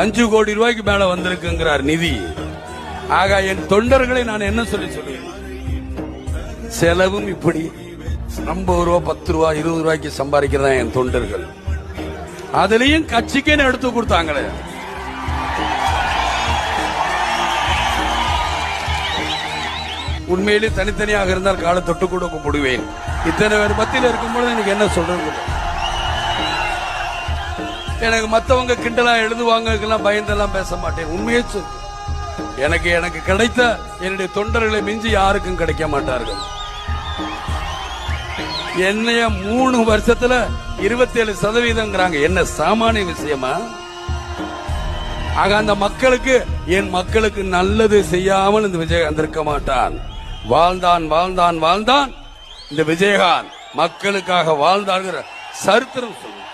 5 கோடி ரூபாய்க்கு மேல வந்திருக்குங்கிறார் நிதி. ஆக என் தொண்டர்களை நான் என்ன சொல்லுவேன், செலவும் இப்படி 50 ரூபா 10 ரூபா 20 ரூபாய்க்கு சம்பாதிக்கிறதா என் தொண்டர்கள். அதுலயும் கட்சிக்கே எடுத்து கொடுத்தாங்களே. உண்மையிலே தனித்தனியாக இருந்தால் காலை தொட்டு கூட கும்பிடுவேன். இத்தனை பேர் மத்தியில் இருக்கும்போது எனக்கு என்ன சொல்றது, எனக்கு மத்தவங்க கிண்டலா எழுதுவாங்க பயந்தெல்லாம் பேச மாட்டேன். உண்மையே சொல், எனக்கு கிடைத்த என்னுடைய தொண்டர்களை மிஞ்சி யாருக்கும் கிடைக்க மாட்டார்கள். என்னைய 3 வருஷத்துல 27% என்ன சாமானிய விஷயமா? ஆக அந்த மக்களுக்கு, என் மக்களுக்கு நல்லது செய்யாமல் இந்த விஜயகாந்த் இருக்க மாட்டான். வாழ்ந்தான் வாழ்ந்தான் வாழ்ந்தான் இந்த விஜயகாந்த், மக்களுக்காக வாழ்ந்தாங்கிற சரித்திரம் சொல்லுங்க.